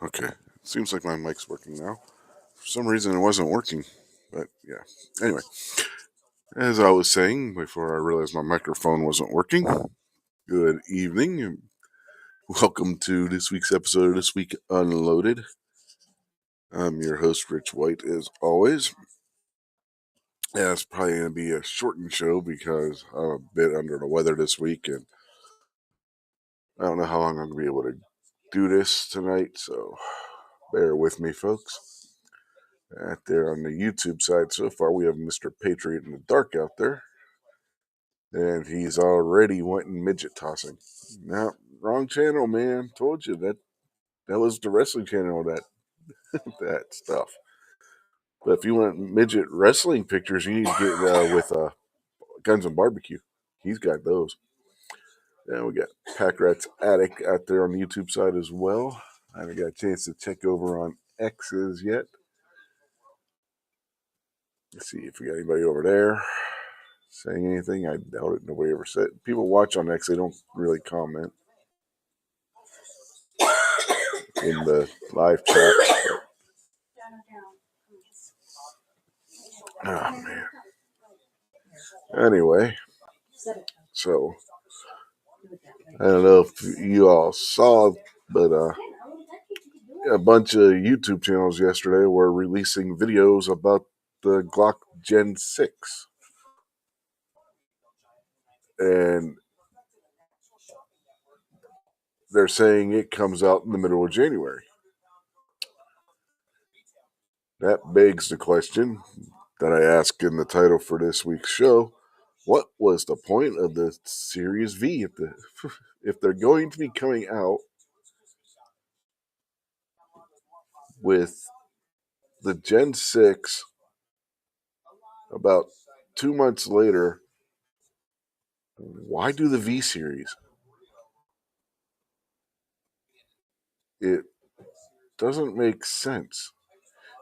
Okay, seems like my mic's working now. For some reason, it wasn't working, but yeah. Anyway, as I was saying before I realized my microphone wasn't working, good evening and welcome to this week's episode of This Week Unloaded. I'm your host, Rich White, as always. Yeah, it's probably going to be a shortened show because I'm a bit under the weather this week and I don't know how long I'm going to be able to do this tonight, so bear with me, folks. Out there on the YouTube side, so far we have Mr. Patriot in the Dark out there, and he's already wanting midget tossing. Now, wrong channel, man. Told you that was the wrestling channel that that stuff. But if you want midget wrestling pictures, you need to get with Guns and Barbecue. He's got those. And we got Pack Rat's Attic out there on the YouTube side as well. I haven't got a chance to check over on X's yet. Let's see if we got anybody over there saying anything. I doubt it. Nobody ever said. People watch on X. They don't really comment in the live chat. Oh man. Anyway, so I don't know if you all saw, but a bunch of YouTube channels yesterday were releasing videos about the Glock Gen 6. And they're saying it comes out in the middle of January. That begs the question that I asked in the title for this week's show. What was the point of the Series V if they're going to be coming out with the Gen 6 about 2 months later? Why do the V series? It doesn't make sense.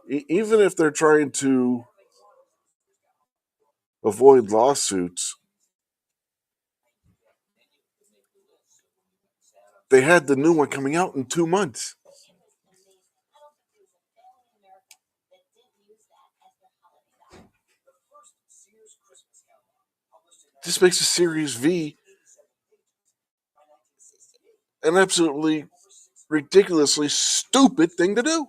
Even if they're trying to avoid lawsuits, they had the new one coming out in 2 months. This makes a Series V an absolutely ridiculously stupid thing to do.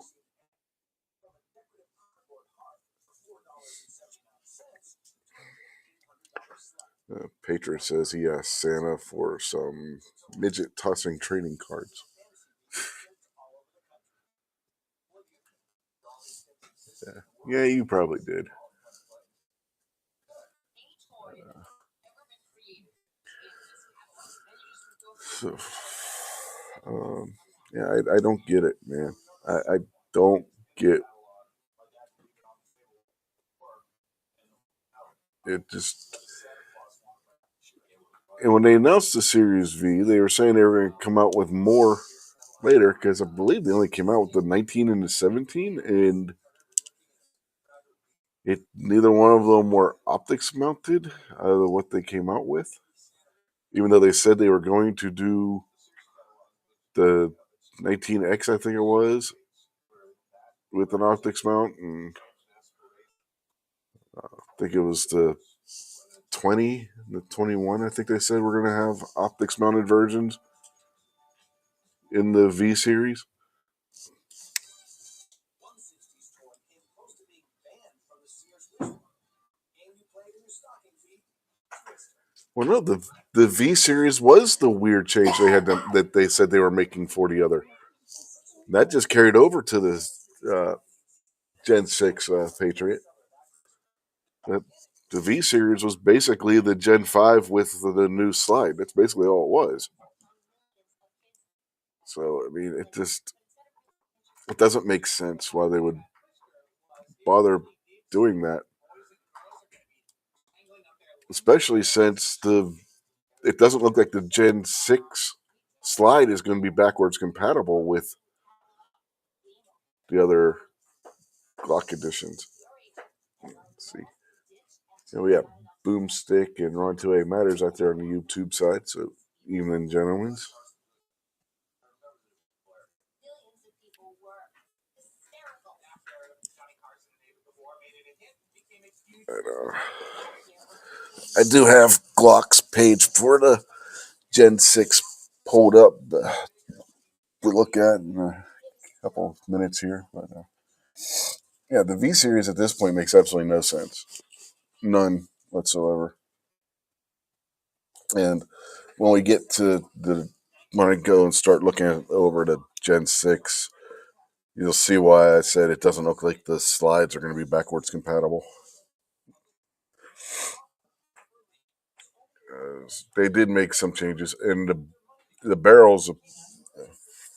Patriot says he asked Santa for some midget tossing trading cards. Yeah, you probably did. So, yeah, I don't get it, man. I don't get it. Just and when they announced the Series V, they were saying they were going to come out with more later because I believe they only came out with the 19 and the 17, and neither one of them were optics mounted out of what they came out with. Even though they said they were going to do the 19X, I think it was, with an optics mount, and I think it was the 20, the 21. I think they said we're going to have optics mounted versions in the V series. Well, no, the V series was the weird change they had that they said they were making for the other. That just carried over to the Gen 6 Patriot. The V series was basically the Gen 5 with the new slide. That's basically all it was. So, I mean, it doesn't make sense why they would bother doing that. Especially since it doesn't look like the Gen 6 slide is going to be backwards compatible with the other Glock editions. Let's see. And we have Boomstick and Ron 2A Matters out there on the YouTube side. So, evening, gentlemen. I do have Glock's page for the Gen 6 pulled up to look at in a couple of minutes here. But yeah, the V series at this point makes absolutely no sense. None whatsoever. And when we get to when I go and start looking over the Gen 6, you'll see why I said it doesn't look like the slides are going to be backwards compatible. They did make some changes, and the barrels,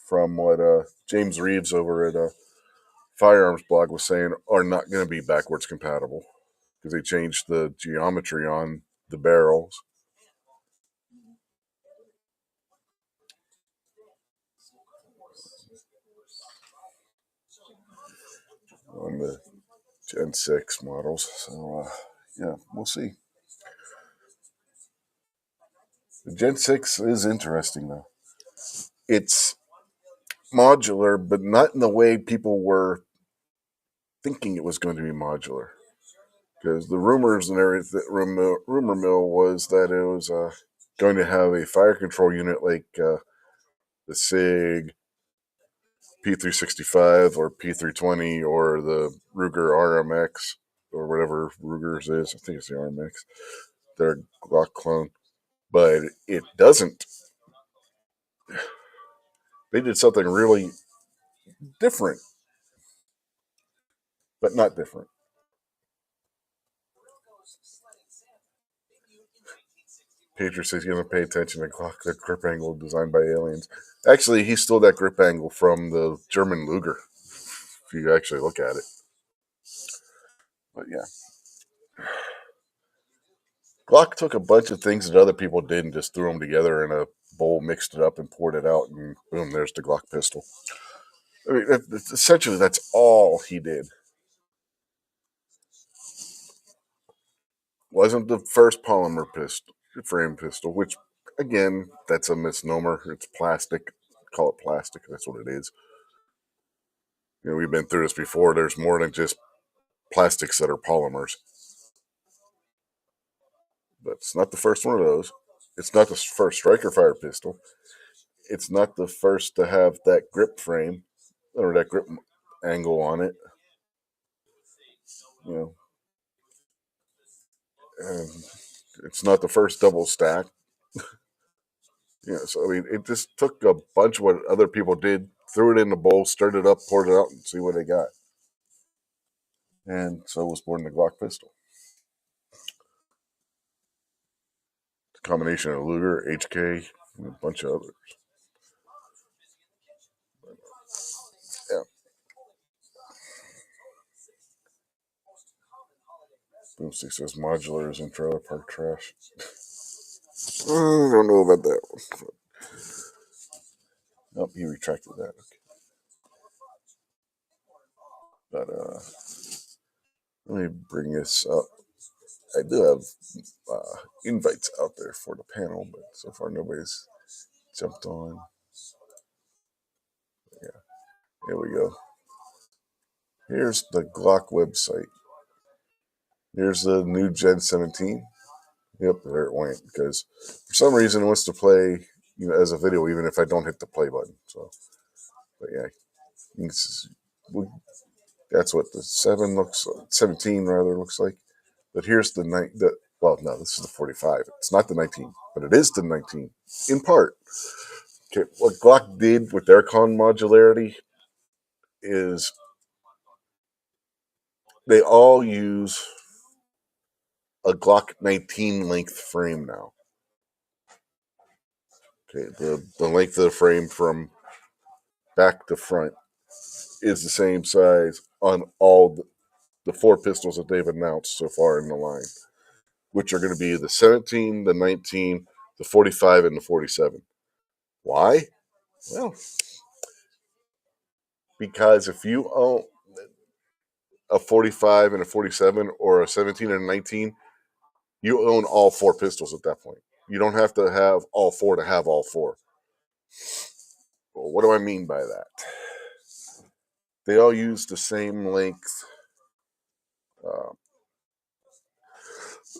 from what James Reeves over at Firearms Blog was saying, are not going to be backwards compatible because they changed the geometry on the barrels. On the Gen 6 models. So, yeah, we'll see. The Gen 6 is interesting, though. It's modular, but not in the way people were thinking it was going to be modular. Because the rumors and everything, rumor mill was that it was going to have a fire control unit like the SIG P365 or P320 or the Ruger RMX or whatever Ruger's is. I think it's the RMX. Their Glock clone. But it doesn't. They did something really different, but not different. Patriot says he's going to pay attention to Glock, the grip angle designed by aliens. Actually, he stole that grip angle from the German Luger, if you actually look at it. But yeah. Glock took a bunch of things that other people did and just threw them together in a bowl, mixed it up, and poured it out, and boom, there's the Glock pistol. I mean, essentially, that's all he did. Wasn't the first polymer pistol, frame pistol, which, again, that's a misnomer. It's plastic. Call it plastic. That's what it is. You know, we've been through this before. There's more than just plastics that are polymers. But it's not the first one of those. It's not the first striker fire pistol. It's not the first to have that grip frame or that grip angle on it. You know, and it's not the first double stack. Yeah, so I mean, it just took a bunch of what other people did, threw it in the bowl, stirred it up, poured it out, and see what they got. And so was born the Glock pistol. It's a combination of Luger, HK, and a bunch of others. Yeah. Boomstick says modular is in trailer park trash. I don't know about that one. Nope, he retracted that. Okay. But let me bring this up. I do have invites out there for the panel, but so far nobody's jumped on. Yeah, here we go. Here's the Glock website. Here's the new Gen 17. Yep, there it went. Because for some reason it wants to play, as a video, even if I don't hit the play button. So, but yeah, that's what the 17 rather looks like. But here's the night. Well, no, this is the 45. It's not the 19, but it is the 19 in part. Okay, what Glock did with their con modularity is they all use a Glock 19 length frame now. Okay, the length of the frame from back to front is the same size on all the four pistols that they've announced so far in the line, which are going to be the 17, the 19, the 45, and the 47. Why? Well, because if you own a 45 and a 47 or a 17 and a 19, you own all four pistols at that point. You don't have to have all four to have all four. Well, what do I mean by that? They all use the same length.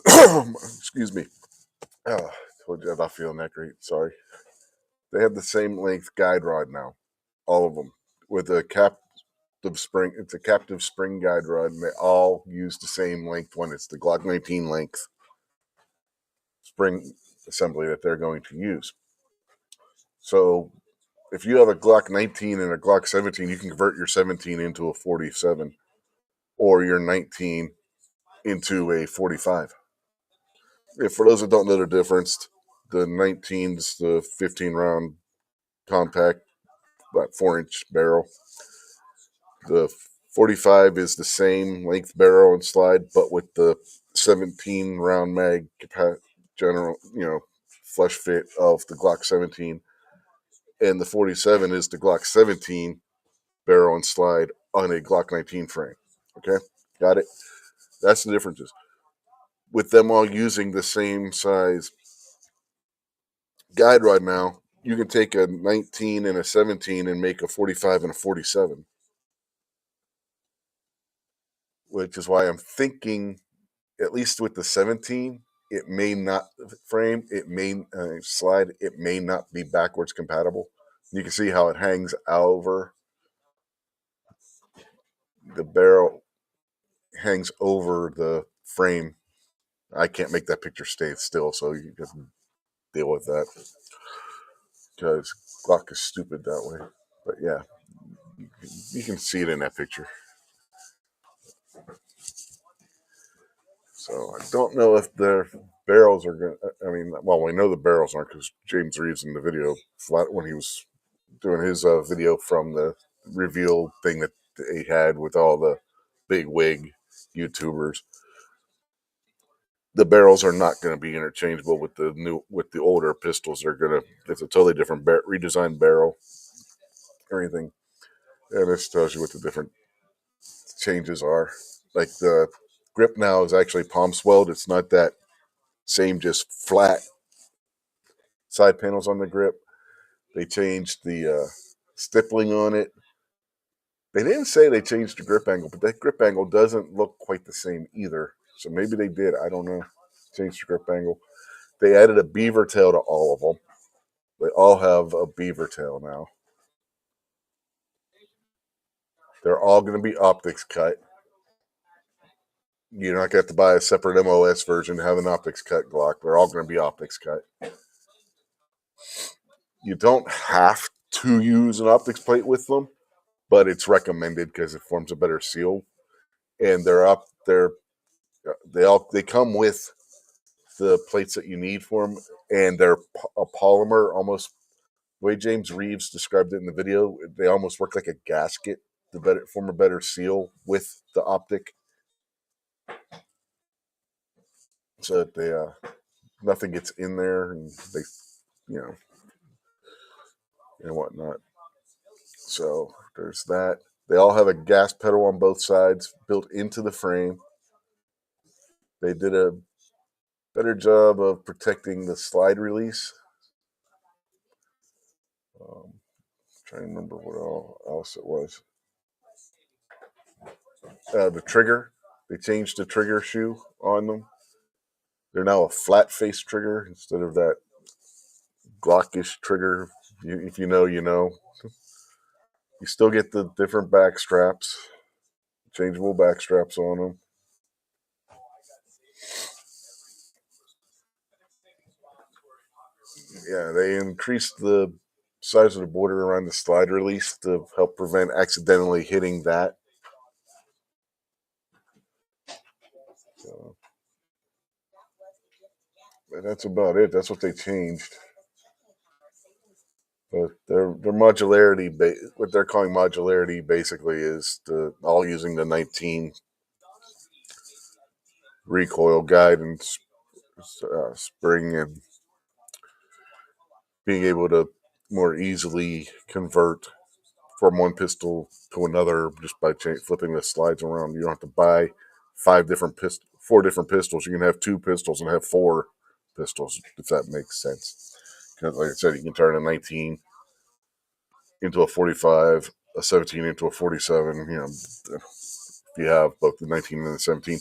Excuse me. Oh, told you I'm not feeling that great. Sorry. They have the same length guide rod now, all of them, with a captive spring. It's a captive spring guide rod, and they all use the same length one. It's the Glock 19 length spring assembly that they're going to use. So if you have a Glock 19 and a Glock 17, you can convert your 17 into a 47 or your 19 into a 45. If for those that don't know the difference, the 19's the 15 round compact, about 4-inch barrel. The 45 is the same length barrel and slide, but with the 17 round mag general, flush fit of the Glock 17. And the 47 is the Glock 17 barrel and slide on a Glock 19 frame. Okay, got it? That's the differences. With them all using the same size guide rod now, you can take a 19 and a 17 and make a 45 and a 47. Which is why I'm thinking, at least with the 17, it may not frame, it may slide, it may not be backwards compatible. You can see how it hangs over the barrel, hangs over the frame. I can't make that picture stay still, so you just deal with that because Glock is stupid that way. But yeah, you can see it in that picture. So I don't know if the barrels are going to, we know the barrels aren't because James Reeves in the video, when he was doing his video from the reveal thing that he had with all the big wig YouTubers, the barrels are not going to be interchangeable with the older pistols. It's a totally different redesigned barrel, everything. And this tells you what the different changes are. Like the grip now is actually palm swelled. It's not that same just flat side panels on the grip. They changed the stippling on it. They didn't say they changed the grip angle, but that grip angle doesn't look quite the same either. So maybe they did. I don't know. Changed the grip angle. They added a beaver tail to all of them. They all have a beaver tail now. They're all going to be optics cut. You're not going to have to buy a separate MOS version to have an optics cut Glock. They're all going to be optics cut. You don't have to use an optics plate with them, but it's recommended because it forms a better seal. And they come with the plates that you need for them, and they're a polymer, almost the way James Reeves described it in the video. They almost work like a gasket to form a better seal with the optic, so that they nothing gets in there and they and whatnot. So there's that. They all have a gas pedal on both sides built into the frame. They did a better job of protecting the slide release. Trying to remember what else it was. The trigger. They changed the trigger shoe on them. They're now a flat face trigger instead of that Glockish trigger. If you know, you know. You still get the different back straps, changeable back straps on them. Yeah, they increased the size of the border around the slide release to help prevent accidentally hitting that. So, that's about it. That's what they changed. But their modularity, what they're calling modularity, basically is all using the 19 recoil guide and spring, and being able to more easily convert from one pistol to another just by flipping the slides around. You don't have to buy four different pistols. You can have 2 pistols and have 4 pistols, if that makes sense. Because, like I said, you can turn a 19 into a 45 a 17 into a 47. If you have both the 19 and the 17,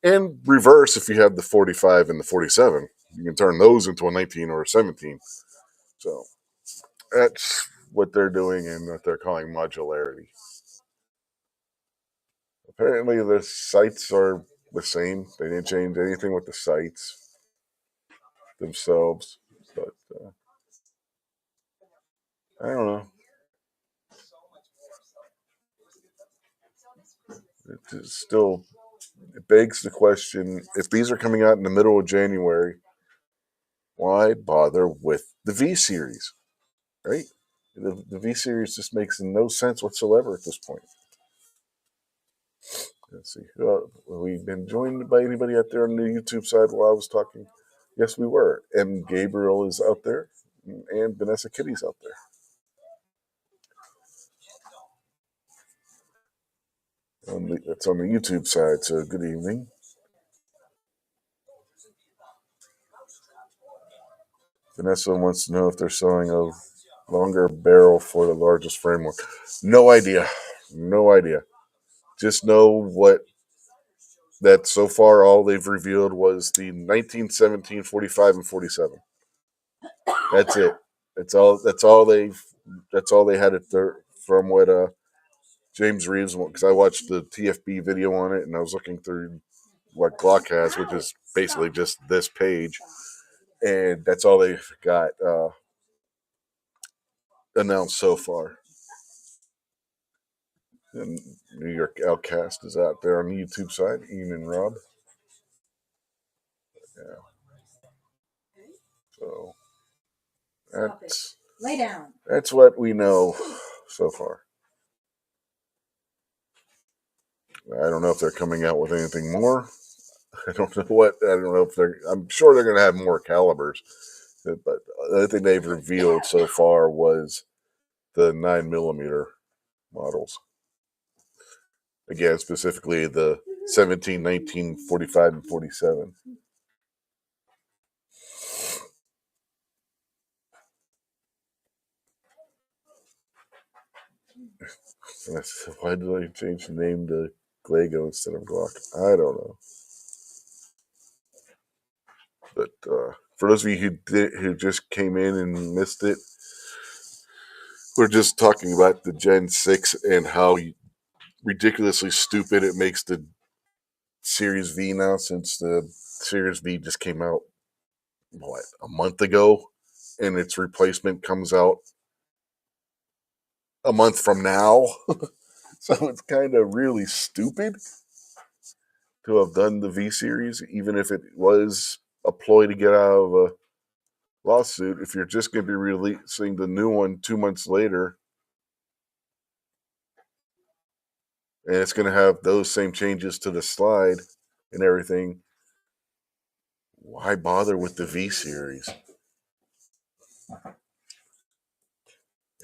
and reverse if you have the 45 and the 47, you can turn those into a 19 or a 17. So that's what they're doing and what they're calling modularity. Apparently, the sights are the same. They didn't change anything with the sights themselves, but I don't know. It begs the question: if these are coming out in the middle of January, why bother with the V series? Right? The V series just makes no sense whatsoever at this point. Let's see. We've been joined by anybody out there on the YouTube side while I was talking. Yes, we were. And Gabriel is out there, and Vanessa Kitty's out there. That's on the YouTube side. So good evening. Vanessa wants to know if they're selling a longer barrel for the largest framework. No idea. No idea. Just know what that so far all they've revealed was the 1917, 45, and 47. That's it. That's all they've. That's all they had it there from what James Reeves. Because I watched the TFB video on it, and I was looking through what Glock has, which is basically just this page, and that's all they've got announced so far. And New York Outcast is out there on the YouTube side. Ian and Rob. Yeah. So that's lay down. That's what we know so far. I don't know if they're coming out with anything more. I don't know what. I don't know if they're. I'm sure they're going to have more calibers, but the other thing they've revealed so far was the 9mm models. Again, specifically the 17, 19, 45, and 47. Why did I change the name to Glago instead of Glock? I don't know. But for those of you who just came in and missed it, we're just talking about the Gen 6 and how ridiculously stupid it makes the Series V now, since the Series V just came out, a month ago, and its replacement comes out a month from now. So it's kind of really stupid to have done the V series, even if it was a ploy to get out of a lawsuit. If you're just going to be releasing the new one 2 months later, and it's going to have those same changes to the slide and everything, why bother with the V series?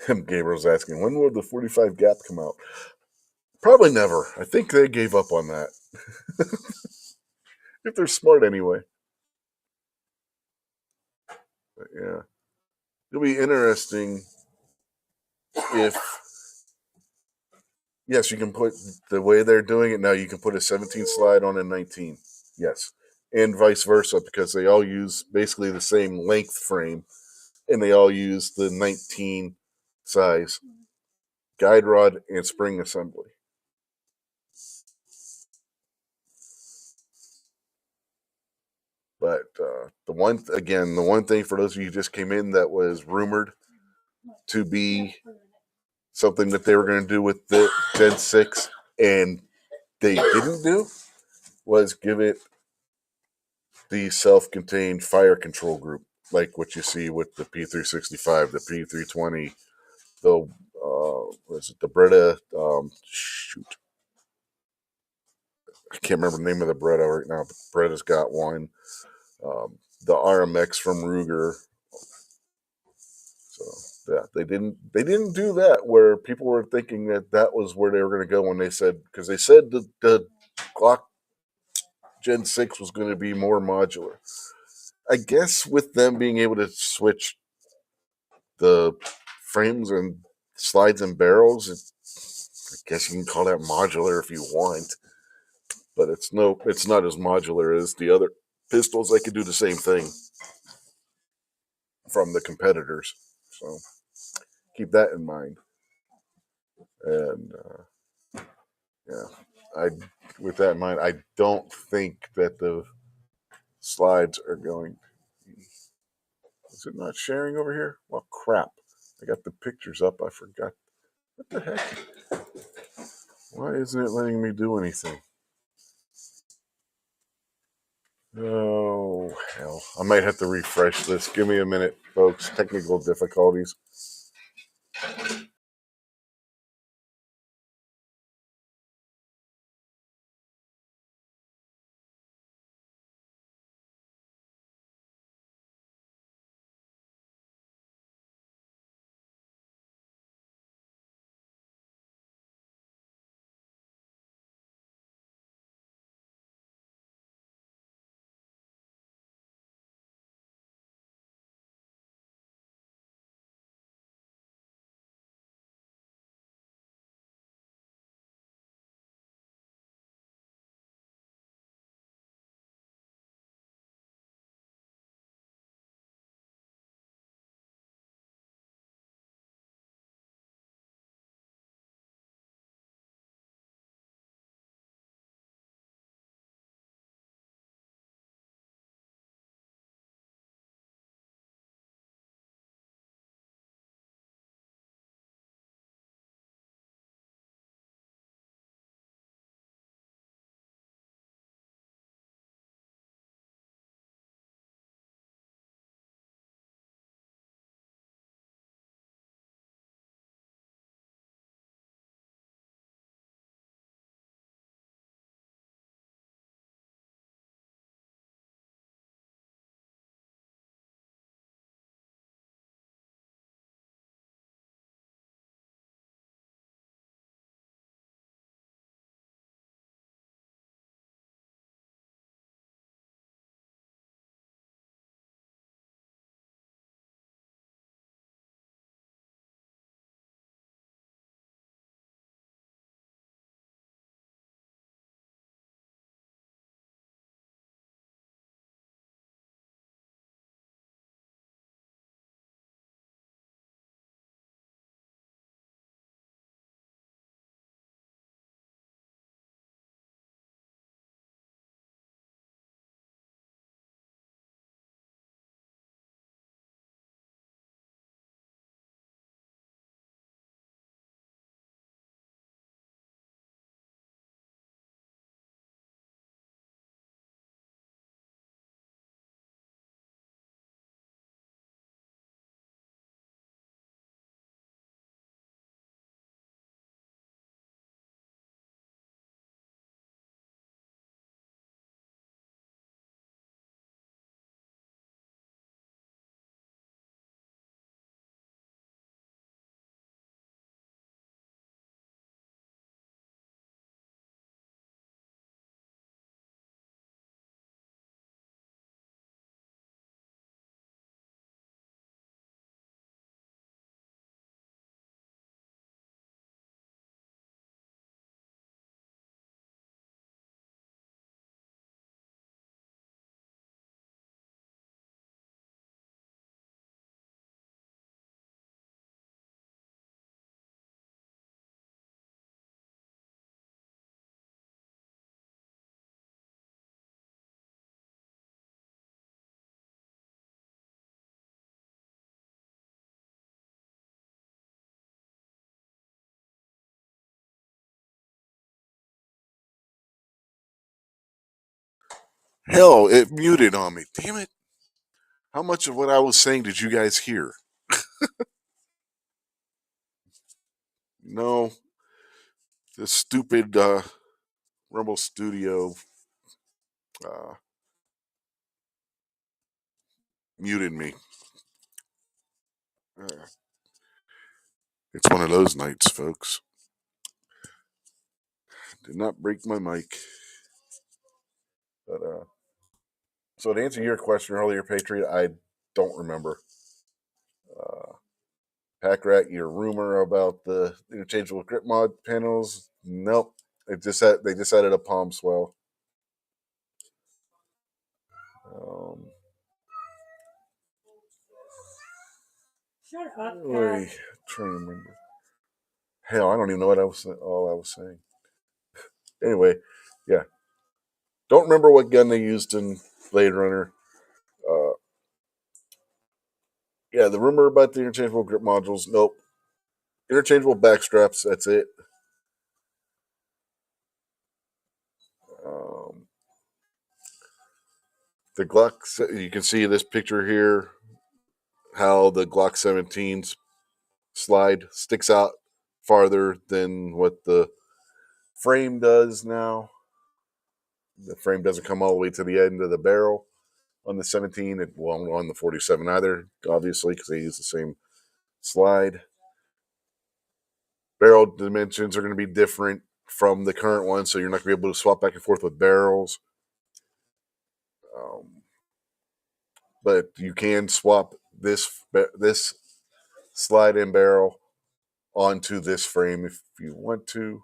Gabriel's asking, when will the 45 gap come out? Probably never. I think they gave up on that. If they're smart anyway. But yeah. It'll be interesting if, yes, you can put, the way they're doing it now, you can put a 17 slide on a 19. Yes. And vice versa, because they all use basically the same length frame, and they all use the 19 size guide rod and spring assembly. But the one thing for those of you who just came in that was rumored to be something that they were going to do with the Gen 6 and they didn't do was give it the self-contained fire control group, like what you see with the P365, the P320, the was it the Breda? Shoot, I can't remember the name of the Breda right now, but Breda's got one. The RMX from Ruger. So yeah, they didn't do that, where people were thinking that was where they were going to go when they said, because they said the Glock Gen 6 was going to be more modular. I guess with them being able to switch the frames and slides and barrels. I guess you can call that modular if you want, but it's not as modular as the other pistols. They could do the same thing from the competitors, so keep that in mind. And yeah, I with that in mind, I don't think that the slides are going. Is it not sharing over here? Well, crap! I got the pictures up. I forgot. What the heck? Why isn't it letting me do anything? Oh, hell. I might have to refresh this. Give me a minute, folks. Technical difficulties. Hell, it muted on me. Damn it. How much of what I was saying did you guys hear? No, this stupid Rumble Studio uh, muted me. Uh, it's one of those nights, folks. Did not break my mic. But so to answer your question earlier, Patriot, I don't remember. Uh, Pack Rat, your rumor about the interchangeable grip mod panels? Nope. They just added a palm swell. Shut up, Trying to remember. Hell, I don't even know what I was saying. Anyway, yeah. Don't remember what gun they used in Blade Runner. Uh, yeah, the rumor about the interchangeable grip modules. Nope. Interchangeable back straps. That's it. Um, the Glock. You can see this picture here. How the Glock 17's slide sticks out farther than what the frame does now. The frame doesn't come all the way to the end of the barrel on the 17. It won't on the 47 either, obviously, because they use the same slide. Barrel dimensions are going to be different from the current one, so you're not going to be able to swap back and forth with barrels. But you can swap this slide and barrel onto this frame if you want to.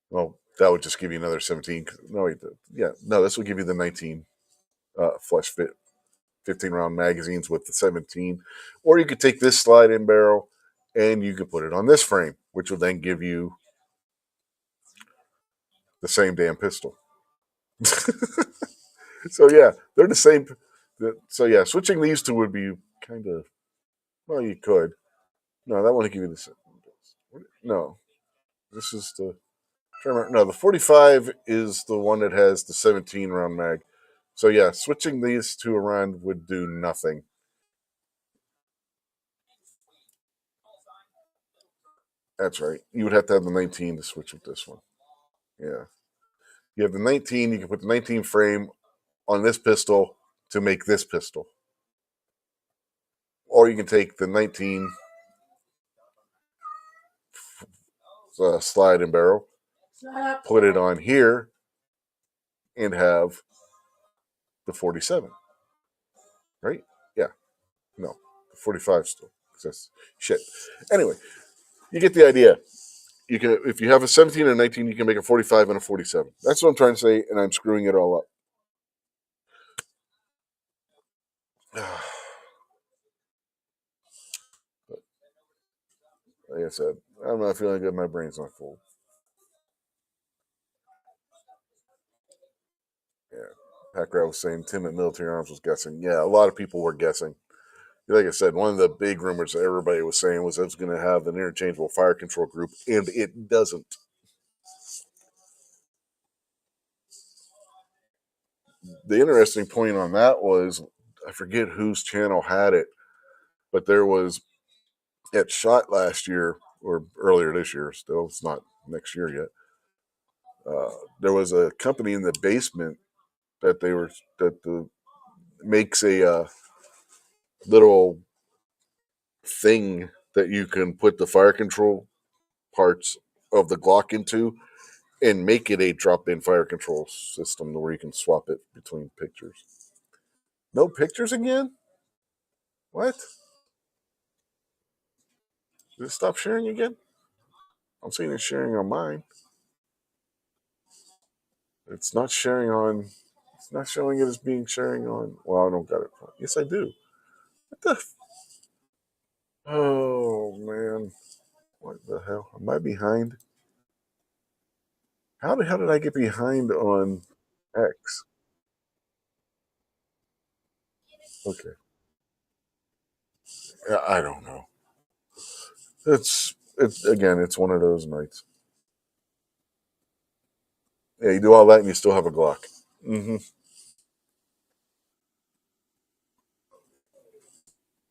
Well, that would just give you another 17. No, this will give you the 19 flush fit 15 round magazines with the 17. Or you could take this slide in barrel and you could put it on this frame, which will then give you the same damn pistol. So yeah, they're the same. So yeah, switching these two would be kind of, well, you could. No, that won't give you the same. No, this is the. No, the 45 is the one that has the 17 round mag. So yeah, switching these two around would do nothing. That's right. You would have to have the 19 to switch with this one. Yeah. You have the 19, you can put the 19 frame on this pistol to make this pistol. Or you can take the 19 slide and barrel, put it on here, and have the 47. Right? Yeah. No. The 45 still. That's shit. Anyway, you get the idea. You can, if you have a 17 and a 19, you can make a 45 and a 47. That's what I'm trying to say, and I'm screwing it all up. Like I said, I'm not feeling good. My brain's not full. Yeah. Packrat was saying Tim at Military Arms was guessing. Yeah, a lot of people were guessing. Like I said, one of the big rumors that everybody was saying was it was going to have an interchangeable fire control group, and it doesn't. The interesting point on that was, I forget whose channel had it, but there was at SHOT last year or earlier this year. Still, it's not next year yet. There was a company in the basement that makes a little thing that you can put the fire control parts of the Glock into and make it a drop-in fire control system where you can swap it between pictures. No pictures again? What? Did it stop sharing again? I'm seeing it sharing on mine. It's not sharing on. It's not showing it as being sharing on. Well, I don't got it. Yes, I do. What the? Oh man! What the hell? Am I behind? How the hell did I get behind on X? Okay. Yeah, I don't know. It's again. It's one of those nights. Yeah, you do all that and you still have a Glock. Mm-hmm.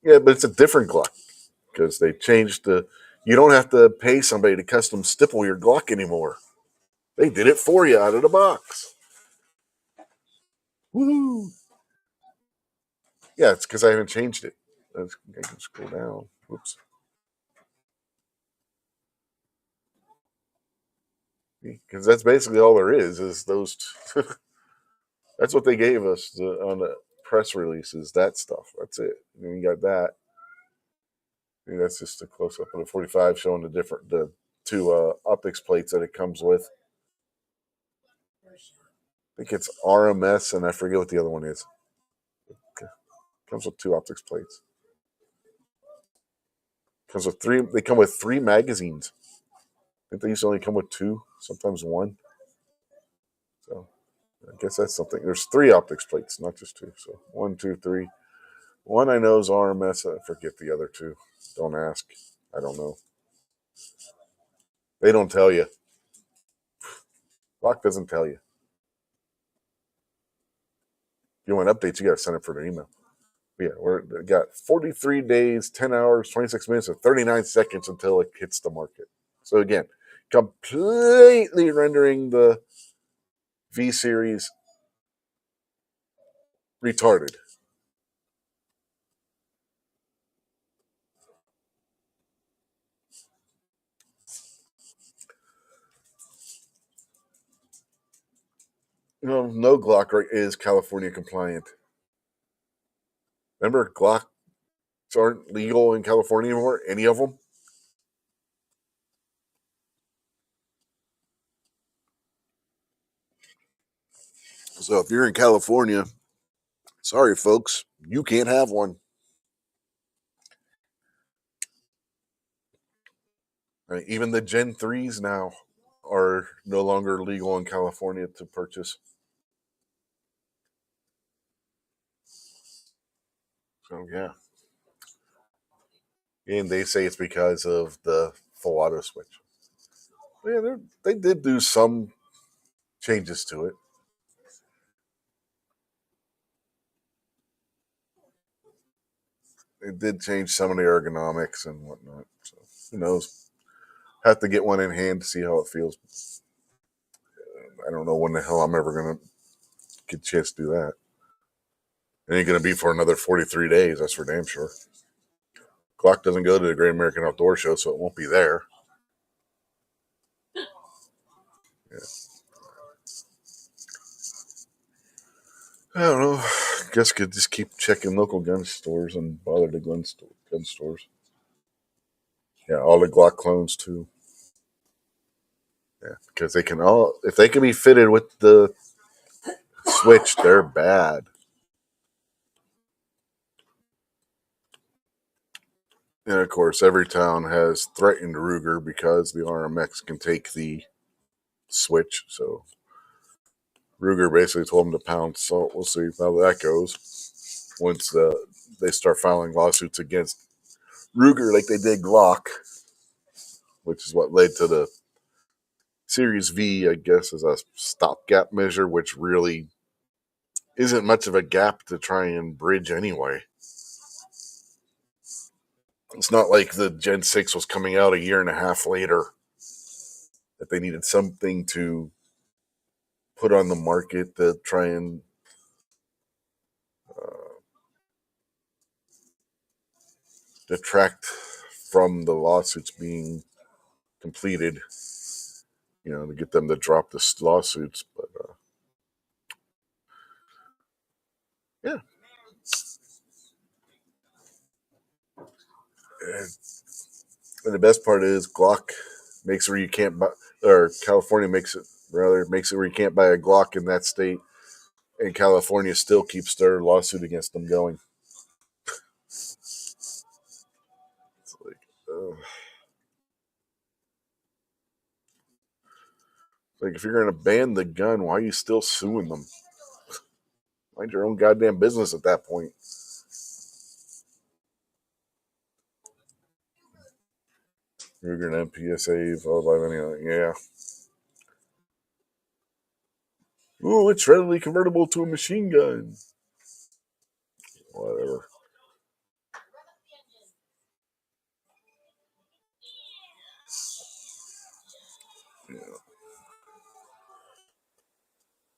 Yeah, but it's a different Glock because they changed the. You don't have to pay somebody to custom stipple your Glock anymore. They did it for you out of the box. Woo! Yeah, it's because I haven't changed it. I can scroll down. Whoops. Because that's basically all there is those. That's what they gave us on the press releases. That stuff. That's it. And you got that. Yeah, that's just a close up of the 45 showing the two optics plates that it comes with. I think it's RMS, and I forget what the other one is. Okay. Comes with two optics plates. Comes with three. They come with three magazines. I think they used to only come with two, sometimes one. So I guess that's something. There's three optics plates, not just two. So one, two, three. One I know is RMS. I forget the other two. Don't ask. I don't know. They don't tell you. Glock doesn't tell you. If you want updates, you got to send it for an email. Yeah, we got 43 days, 10 hours, 26 minutes, and 39 seconds until it hits the market. So again, completely rendering the V series retarded. No Glock is California compliant. Remember, Glocks aren't legal in California anymore, any of them. So if you're in California, sorry, folks, you can't have one. I mean, even the Gen 3s now are no longer legal in California to purchase. So, yeah. And they say it's because of the full auto switch. Yeah, they did do some changes to it. It did change some of the ergonomics and whatnot. So who knows? Have to get one in hand to see how it feels. I don't know when the hell I'm ever gonna get a chance to do that. It ain't gonna be for another 43 days. That's for damn sure. Glock doesn't go to the Great American Outdoor Show, so it won't be there. Yeah. I don't know. Guess could just keep checking local gun stores and bother the gun stores. Yeah, all the Glock clones too. Yeah, because they can all if they can be fitted with the switch, they're bad. And of course, every town has threatened Ruger because the RMX can take the switch. So Ruger basically told them to pounce. So we'll see how that goes once they start filing lawsuits against Ruger like they did Glock, which is what led to the Series V, I guess, as a stopgap measure, which really isn't much of a gap to try and bridge anyway. It's not like the Gen 6 was coming out a year and a half later that they needed something to put on the market to try and detract from the lawsuits being completed, to get them to drop the lawsuits. But yeah. And the best part is Glock makes it where you can't buy, or California makes it where you can't buy a Glock in that state, and California still keeps their lawsuit against them going. It's like if you're going to ban the gun, why are you still suing them? Mind your own goddamn business at that point. Ruger and MPSA, followed by many, yeah. Oh, it's readily convertible to a machine gun. Whatever. Yeah.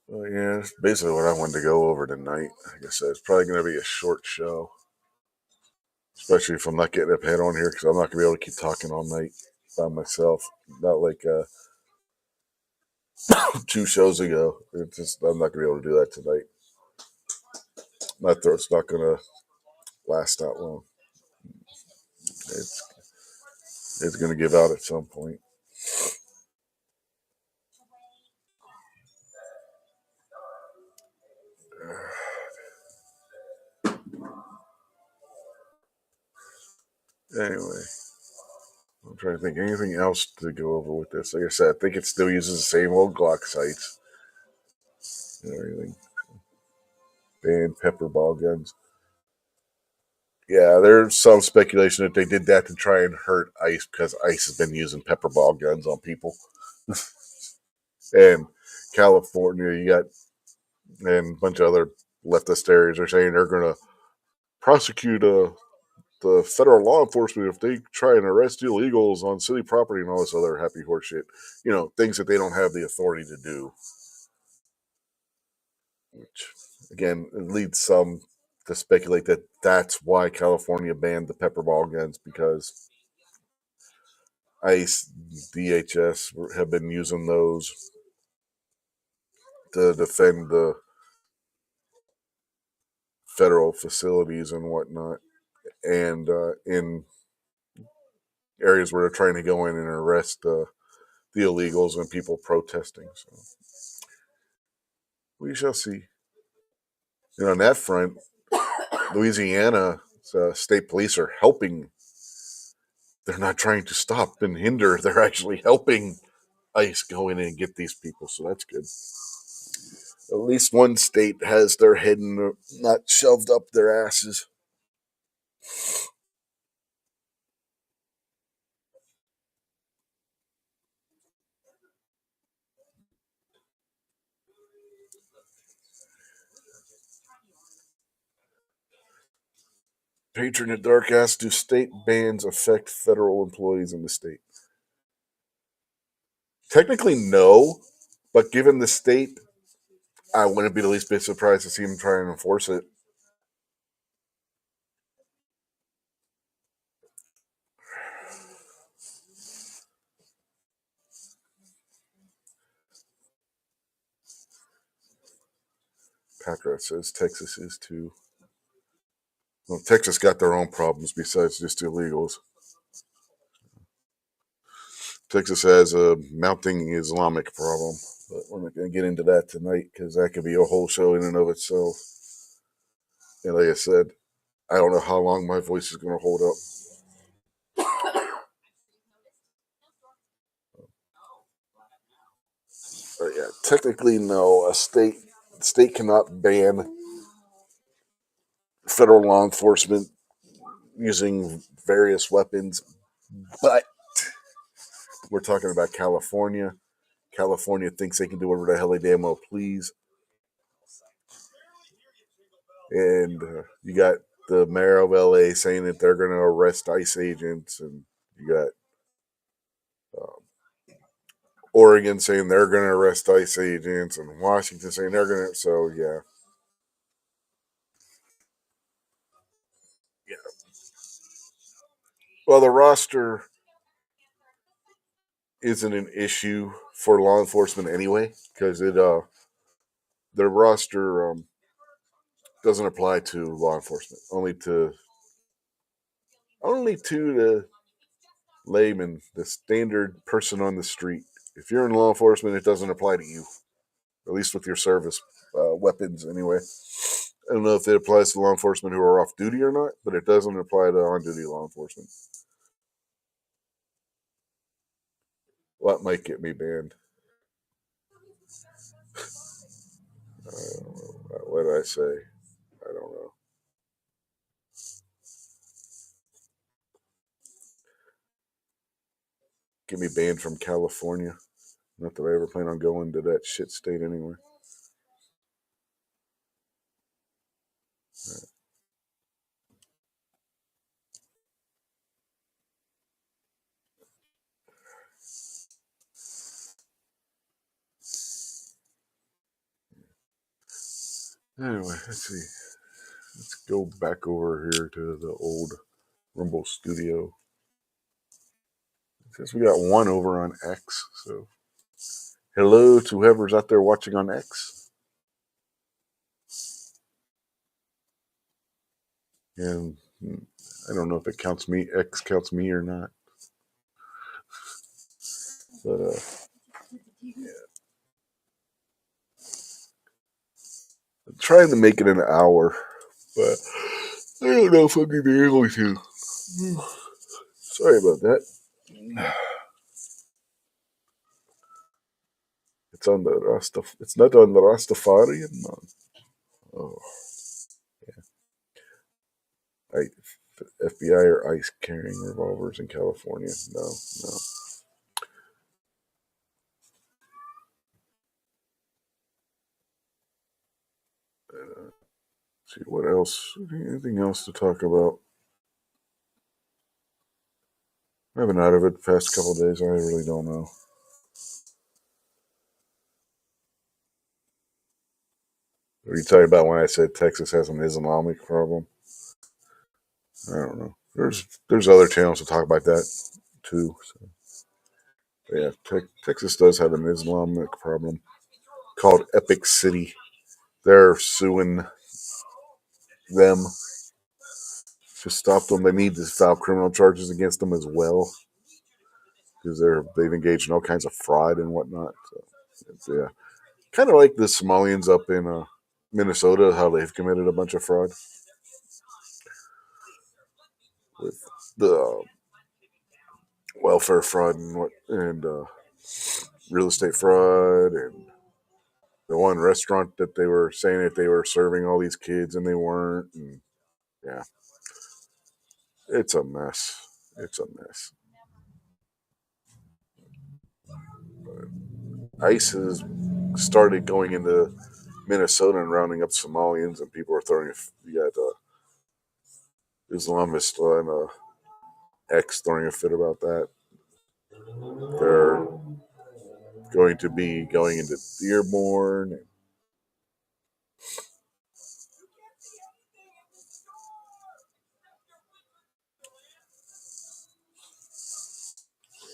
Well, yeah, that's basically what I wanted to go over tonight. Like I said, it's probably going to be a short show, especially if I'm not getting up head on here because I'm not going to be able to keep talking all night by myself. Not like two shows ago. I'm not going to be able to do that tonight. My throat's not going to last that long. it's going to give out at some point. Anyway, I'm trying to think anything else to go over with this. Like I said, I think it still uses the same old Glock sights and everything. Banned pepper ball guns. Yeah, there's some speculation that they did that to try and hurt ICE because ICE has been using pepper ball guns on people. And California, you got and a bunch of other leftist areas are saying they're going to prosecute the federal law enforcement if they try and arrest illegals on city property and all this other happy horse shit. You know, things that they don't have the authority to do. Which, again, it leads some to speculate that that's why California banned the pepper ball guns because ICE, DHS have been using those to defend the federal facilities and whatnot, and in areas where they're trying to go in and arrest the illegals and people protesting. So we shall see. And on that front, Louisiana state police are helping. They're not trying to stop and hinder. They're actually helping ICE go in and get these people. So that's good. At least one state has their head in not shoved up their asses. Patron at Dark asks, do state bans affect federal employees in the state? Technically, no. But given the state, I wouldn't be the least bit surprised to see him try and enforce it. Packrat says Texas is too. Well, Texas got their own problems besides just illegals. Texas has a mounting Islamic problem, but we're not going to get into that tonight because that could be a whole show in and of itself. And like I said, I don't know how long my voice is going to hold up. But yeah, technically, no. A state cannot ban federal law enforcement using various weapons, but we're talking about California. California thinks they can do whatever the hell they damn well please. And you got the mayor of LA saying that they're going to arrest ICE agents, and you got Oregon saying they're going to arrest ICE agents, and Washington saying they're going to. So, yeah. Yeah. Well, the roster isn't an issue for law enforcement anyway, because the roster doesn't apply to law enforcement, only to the layman, the standard person on the street. If you're in law enforcement, it doesn't apply to you, at least with your service weapons anyway. I don't know if it applies to law enforcement who are off duty or not, but it doesn't apply to on duty law enforcement. What might get me banned? What did I say? I don't know. Get me banned from California. Not that I ever plan on going to that shit state anyway. Anyway, let's see. Let's go back over here to the old Rumble studio. It says we got one over on X, so hello to whoever's out there watching on X. And I don't know if it counts me, X counts me or not. But I'm trying to make it an hour, but I don't know if I'm going to be able to. Sorry about that. It's on the It's not on the Rastafarian. No. Oh, FBI or ICE carrying revolvers in California? No, no. See what else? Anything else to talk about? I've been out of it the past couple of days. I really don't know. Are you talking about when I said Texas has an Islamic problem? I don't know. There's other channels to talk about that too. So, yeah, Texas does have an Islamic problem called Epic City. They're suing them to stop them. They need to file criminal charges against them as well because they've engaged in all kinds of fraud and whatnot. So, yeah, kind of like the Somalians up in Minnesota, how they've committed a bunch of fraud with the welfare fraud and real estate fraud and the one restaurant that they were saying that they were serving all these kids and they weren't. And yeah, it's a mess. It's a mess. ICE has started going into Minnesota and rounding up Somalians, and people are throwing. You got Islamist on X throwing a fit about that. They're going to be going into Dearborn.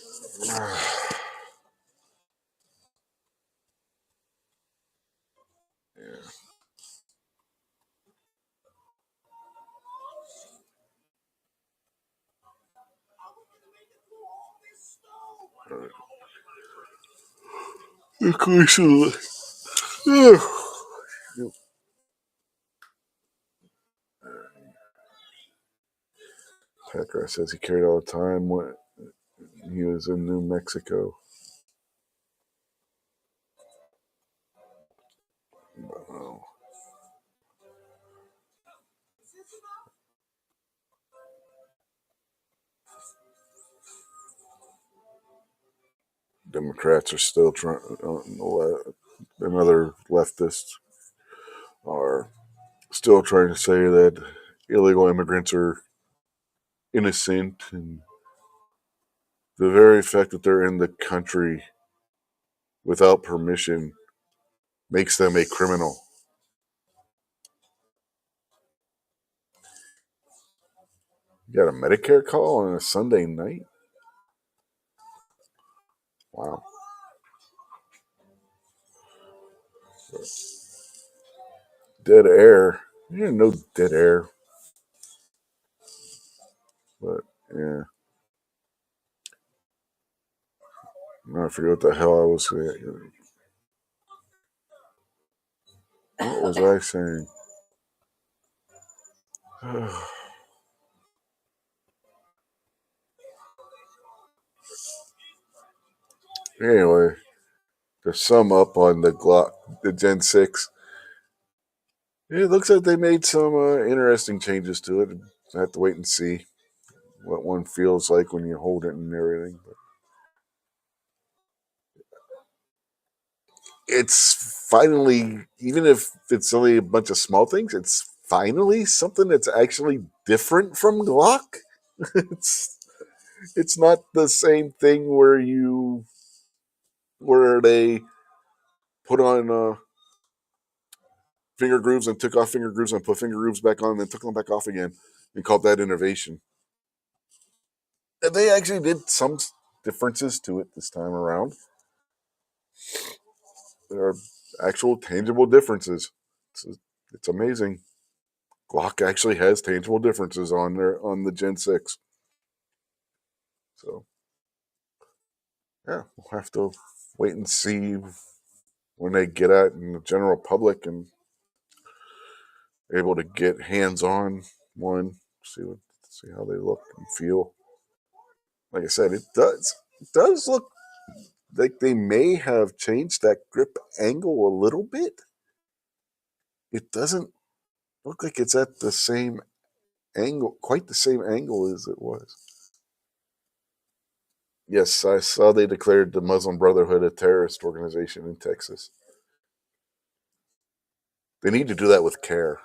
Yeah. Of course, Packer says he carried all the time when he was in New Mexico. Oh. Democrats are still trying. Another leftists are still trying to say that illegal immigrants are innocent, and the very fact that they're in the country without permission makes them a criminal. You got a Medicare call on a Sunday night? Wow. Dead air. You didn't know dead air, but yeah. I forget what the hell I was saying. What was I saying? Anyway, to sum up on the Glock, the Gen 6, it looks like they made some interesting changes to it. I have to wait and see what one feels like when you hold it and everything. But it's finally, even if it's only a bunch of small things, it's finally something that's actually different from Glock. it's it's not the same thing where they put on finger grooves and took off finger grooves and put finger grooves back on and then took them back off again and called that innovation. And they actually did some differences to it this time around. There are actual tangible differences. It's, it's amazing. Glock actually has tangible differences on the Gen 6. So yeah, we'll have to wait and see when they get out in the general public and able to get hands on one, see how they look and feel. Like I said, it does look like they may have changed that grip angle a little bit. It doesn't look like it's at the same angle, quite the same angle as it was. Yes, I saw they declared the Muslim Brotherhood a terrorist organization in Texas. They need to do that with care.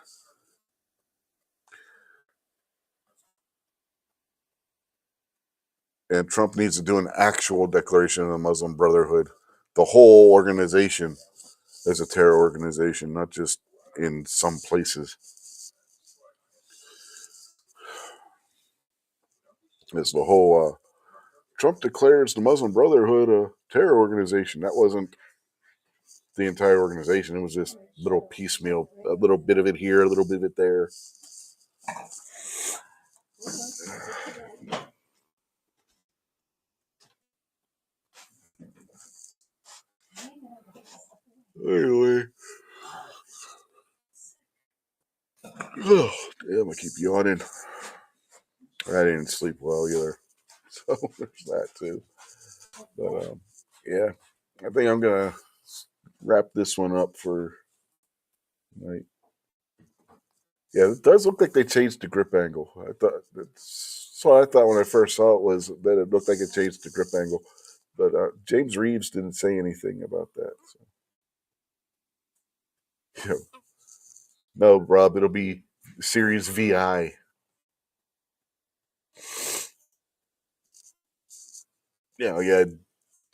And Trump needs to do an actual declaration of the Muslim Brotherhood, the whole organization as a terror organization, not just in some places. It's the whole Trump declares the Muslim Brotherhood a terror organization. That wasn't the entire organization. It was just little piecemeal, a little bit of it here, a little bit of it there. Anyway, oh, damn, I keep yawning. I didn't sleep well either, so there's that too. But yeah, I think I'm gonna wrap this one up for tonight. Yeah, it does look like they changed the grip angle. I thought so. I thought when I first saw it was that it looked like it changed the grip angle, but James Reeves didn't say anything about that. So. No, Rob, it'll be Series VI. Yeah,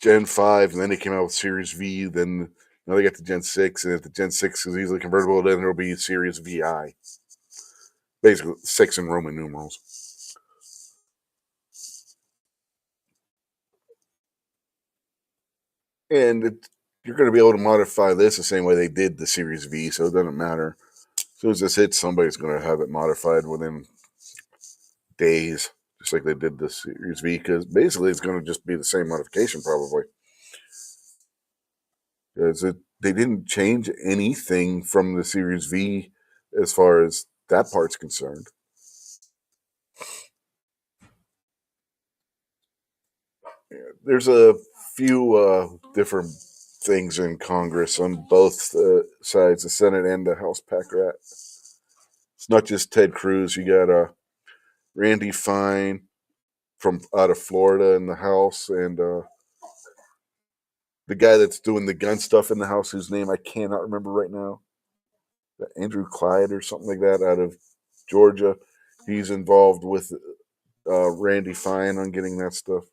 Gen 5, and then they came out with Series V. Then now they got the Gen 6, and if the Gen 6 is easily convertible, then there'll be Series VI. Basically, 6 in Roman numerals. And you're going to be able to modify this the same way they did the Series V, so it doesn't matter. As soon as this hits, somebody's going to have it modified within days, just like they did the Series V, because basically it's going to just be the same modification probably. Because they didn't change anything from the Series V as far as that part's concerned. Yeah, there's a few different things in Congress on both sides, the Senate and the House pack rat. It's not just Ted Cruz. You got Randy Fine from out of Florida in the House, and the guy that's doing the gun stuff in the House, whose name I cannot remember right now, Andrew Clyde or something like that, out of Georgia. He's involved with Randy Fine on getting that stuff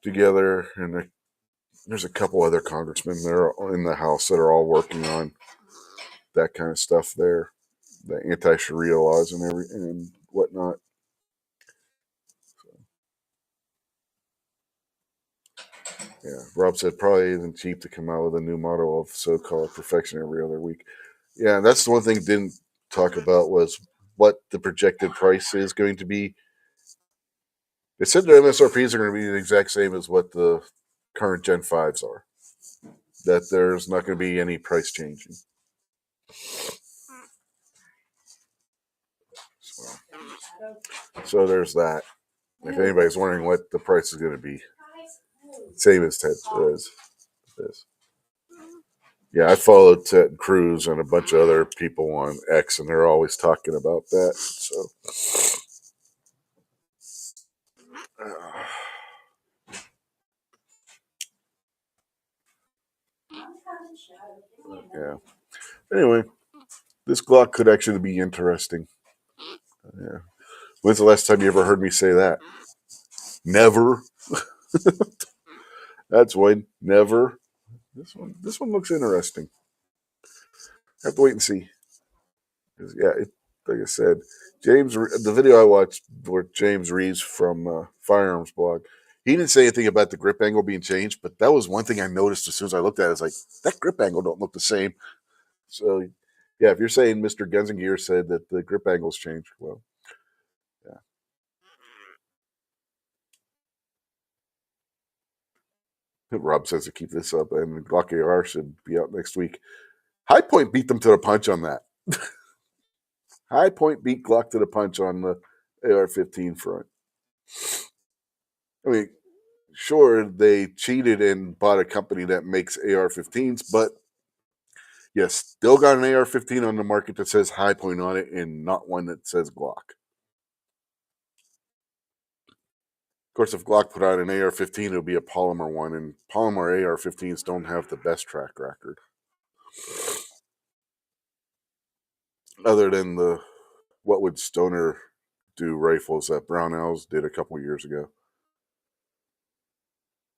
together, and there's a couple other congressmen that are in the House that are all working on that kind of stuff there, the anti-Sharia laws and whatnot. Yeah, Rob said probably isn't cheap to come out with a new model of so-called perfection every other week. Yeah, that's the one thing didn't talk about was what the projected price is going to be. They said the MSRPs are going to be the exact same as what the current Gen 5s are. That there's not going to be any price changing. So there's that. If anybody's wondering what the price is going to be, same as Ted as this. Yeah, I followed Ted Cruz and a bunch of other people on X, and they're always talking about that. So, yeah. Anyway, this Glock could actually be interesting. Yeah. When's the last time you ever heard me say that? Never. That's when. Never. This one looks interesting. Have to wait and see. Yeah, like I said, the video I watched were James Reeves from Firearms Blog. He didn't say anything about the grip angle being changed, but that was one thing I noticed as soon as I looked at it. I was like, that grip angle don't look the same. So Yeah, if you're saying Mr. Guns and Gear said that the grip angles changed, well, yeah. Rob says to keep this up, and Glock AR should be out next week. High Point beat them to the punch on that. High Point beat Glock to the punch on the AR-15 front. I mean, sure, they cheated and bought a company that makes AR-15s, but yes, still got an AR-15 on the market that says High Point on it and not one that says Glock. Of course, if Glock put out an AR-15, it would be a polymer one, and polymer AR-15s don't have the best track record. Other than the What Would Stoner Do rifles that Brownells did a couple years ago,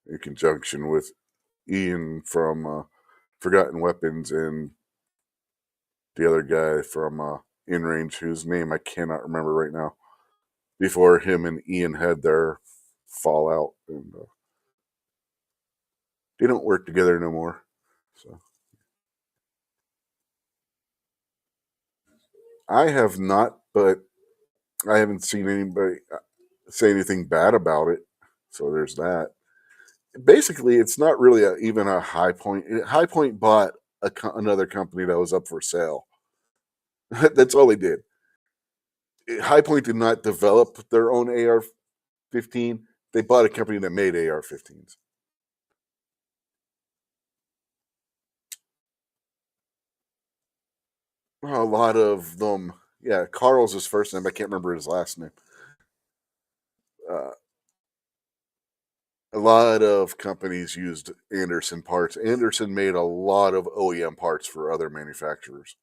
in conjunction with Ian from Forgotten Weapons and the other guy from In Range, whose name I cannot remember right now, before him and Ian had their fallout, and they don't work together no more. So I have not, but I haven't seen anybody say anything bad about it. So there's that. Basically, it's not really even a High Point. High Point bought another company that was up for sale. That's all they did. High Point did not develop their own AR-15. They bought a company that made AR-15s. A lot of them, yeah. Carl's his first name. I can't remember his last name. Uh, a lot of companies used Anderson parts. Anderson made a lot of OEM parts for other manufacturers.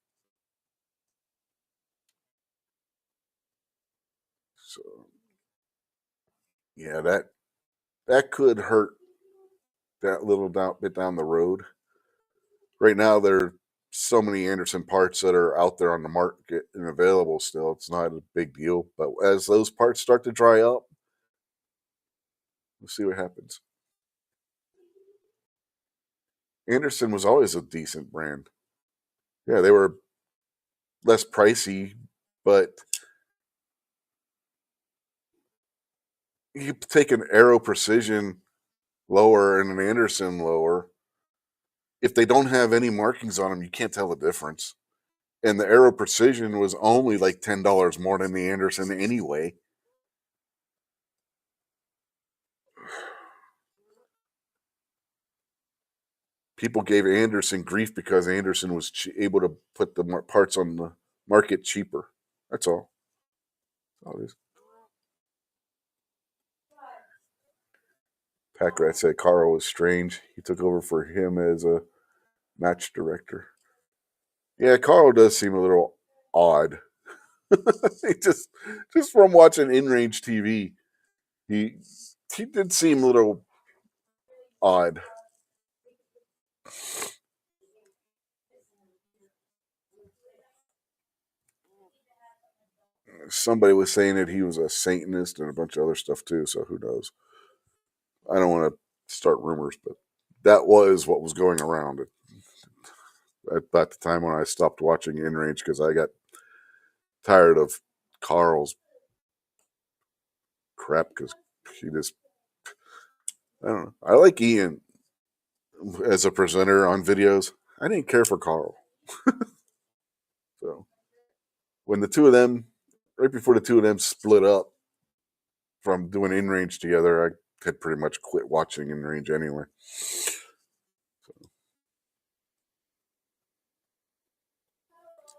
So, yeah, that could hurt that little bit down the road. Right now, there are so many Anderson parts that are out there on the market and available still. It's not a big deal. But as those parts start to dry up, we'll see what happens. Anderson was always a decent brand. Yeah, they were less pricey, but you take an Aero Precision lower and an Anderson lower. If they don't have any markings on them, you can't tell the difference. And the Aero Precision was only like $10 more than the Anderson anyway. People gave Anderson grief because Anderson was able to put the parts on the market cheaper. That's all. That's all it is. Packrat said Carl was strange. He took over for him as a match director. Yeah, Carl does seem a little odd. Just from watching in range TV, he he did seem a little odd. Somebody was saying that he was a Satanist and a bunch of other stuff too. So who knows? I don't want to start rumors, but that was what was going around at about the time when I stopped watching in range because I got tired of Carl's crap because he just I don't know. I like Ian as a presenter on videos. I didn't care for Carl. So when the two of them, right before the two of them split up from doing in range together, I had pretty much quit watching in range anyway.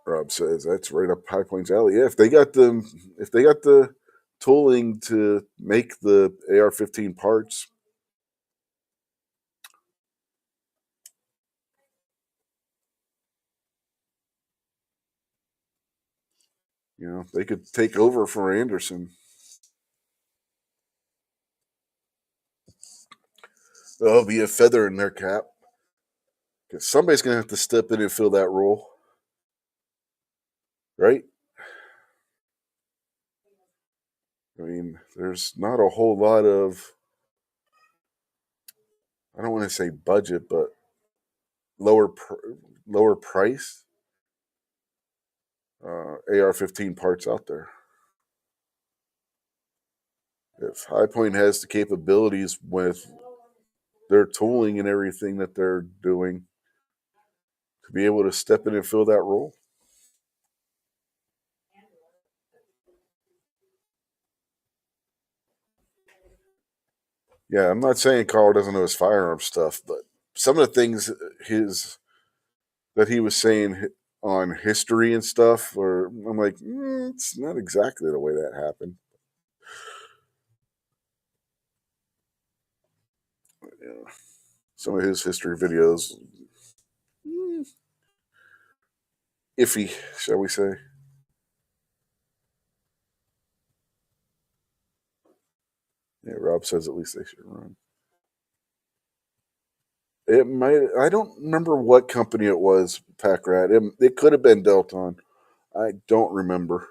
Rob says that's right up High Point's alley. Yeah, if they got the tooling to make the AR-15 parts, they could take over for Anderson. That'll be a feather in their cap. Because somebody's gonna have to step in and fill that role, right? I mean, there's not a whole lot of I don't want to say budget, but lower pr- lower price AR-15 parts out there. If High Point has the capabilities with their tooling and everything that they're doing to be able to step in and fill that role. Yeah, I'm not saying Carl doesn't know his firearm stuff, but some of the things that he was saying on history and stuff, or I'm like, it's not exactly the way that happened. Yeah. Some of his history videos, iffy, shall we say? Yeah, Rob says at least they should run. It might. I don't remember what company it was. Pack Rat. It could have been Delton. I don't remember.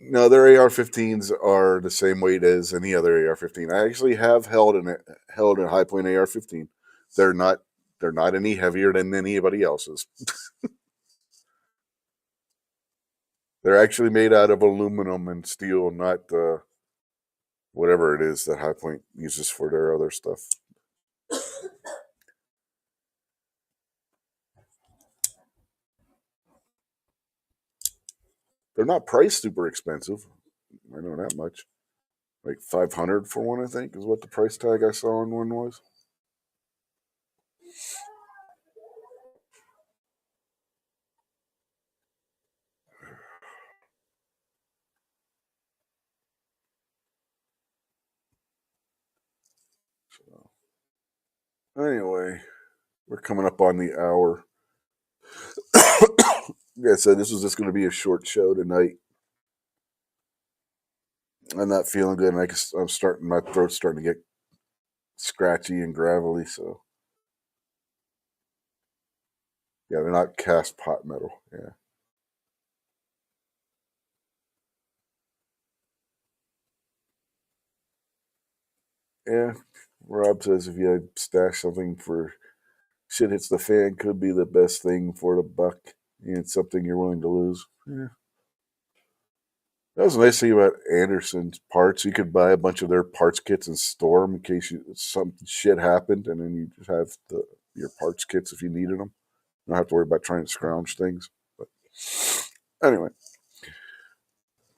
No, their AR-15s are the same weight as any other AR-15. I actually have held a High Point AR-15. They're not they're not any heavier than anybody else's. They're actually made out of aluminum and steel, not whatever it is that High Point uses for their other stuff. They're not priced super expensive. I know that much. Like 500 for one, I think, is what the price tag I saw on one was. So, anyway, we're coming up on the hour. Like I said, this was just going to be a short show tonight. I'm not feeling good, and my throat's starting to get scratchy and gravelly. So, yeah, they're not cast pot metal. Yeah. Yeah. Rob says if you stash something for shit hits the fan, could be the best thing for the buck. And it's something you're willing to lose. Yeah. That was the nice thing about Anderson's parts. You could buy a bunch of their parts kits and store them in case some shit happened, and then you just have your parts kits if you needed them. You don't have to worry about trying to scrounge things. But anyway,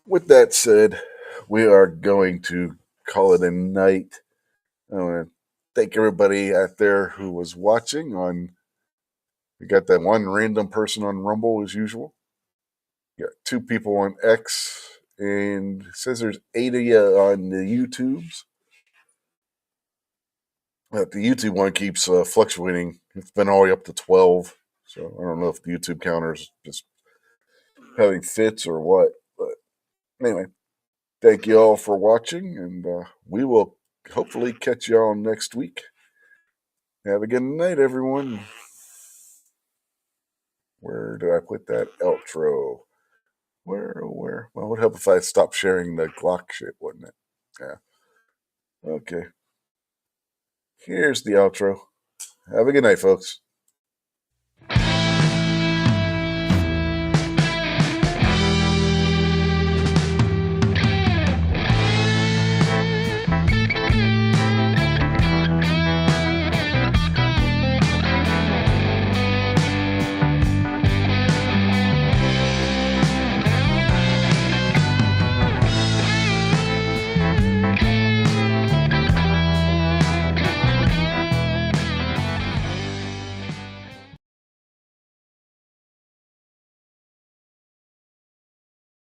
with that said, we are going to call it a night. I want to thank everybody out there who was watching. We got that one random person on Rumble as usual. We got 2 people on X, and it says there's 8 of you on the YouTubes. But the YouTube one keeps fluctuating. It's been all the way up to 12. So I don't know if the YouTube counter's just having fits or what. But anyway, thank you all for watching, and we will hopefully catch you all next week. Have a good night, everyone. Where did I put that outro? Where? Well, it would help if I stopped sharing the Glock shit, wouldn't it? Yeah. Okay. Here's the outro. Have a good night, folks.